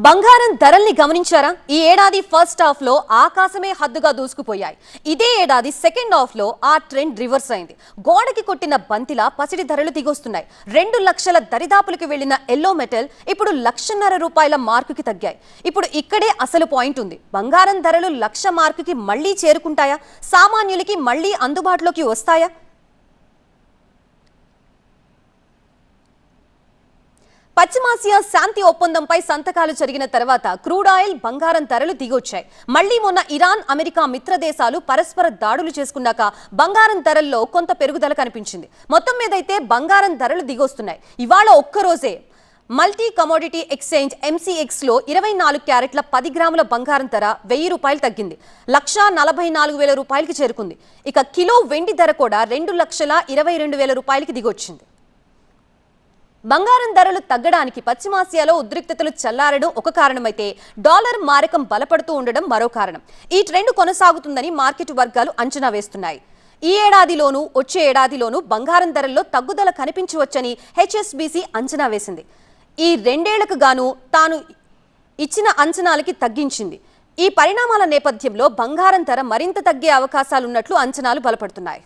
బంగారం ధరల్ని గమనించారా? ఈ ఏడాది ఫస్ట్ హాఫ్ లో ఆకాశమే హద్దుగా దూసుకుపోయాయి. ఇదే ఏడాది సెకండ్ హాఫ్ లో ఆ ట్రెండ్ రివర్స్ అయింది. గోడకి కొట్టిన బంతిలా పసిడి ధరలు దిగొస్తున్నాయి. 2 లక్షల దరిదాపులకు వెళ్లిన ఎల్లో మెటల్ ఇప్పుడు ₹1,50,000 మార్కుకి తగ్గాయి. ఇప్పుడు ఇక్కడే అసలు పాయింట్ ఉంది. బంగారం ధరలు 1,00,000 మార్కుకి మళ్లీ చేరుకుంటాయా? సామాన్యులకి మళ్లీ అందుబాటులోకి వస్తాయా? పశ్చిమాసియా శాంతి ఒప్పందంపై సంతకాలు జరిగిన తర్వాత క్రూడ్ ఆయిల్, బంగారం ధరలు దిగొచ్చాయి. మళ్లీ మొన్న ఇరాన్, అమెరికా మిత్ర దేశాలు పరస్పర దాడులు చేసుకున్నాక బంగారం ధరల్లో కొంత పెరుగుదల కనిపించింది. మొత్తం మీదైతే బంగారం ధరలు దిగొస్తున్నాయి. ఇవాళ ఒక్కరోజే మల్టీ కమోడిటీ ఎక్స్చేంజ్ MCX లో 24 క్యారెట్ల 10 గ్రాముల బంగారం ధర ₹1,000 తగ్గింది. ₹1,44,000కి చేరుకుంది. ఇక కిలో వెండి ధర కూడా ₹2,22,000కి దిగొచ్చింది. బంగారం ధరలు తగ్గడానికి పశ్చిమాసియాలో ఉద్రిక్తతలు చల్లారడం ఒక కారణమైతే డాలర్ మారకం బలపడుతూ ఉండడం మరో కారణం. ఈ ట్రెండ్ కొనసాగుతుందని మార్కెట్ వర్గాలు అంచనా వేస్తున్నాయి. ఈ ఏడాదిలోనూ వచ్చే ఏడాదిలోనూ బంగారం ధరల్లో తగ్గుదల కనిపించవచ్చని HSBC అంచనా వేసింది. ఈ 2 ఏళ్లకు గాను తాను ఇచ్చిన అంచనాలకి తగ్గించింది. ఈ పరిణామాల నేపథ్యంలో బంగారం ధర మరింత తగ్గే అవకాశాలున్నట్లు అంచనాలు బలపడుతున్నాయి.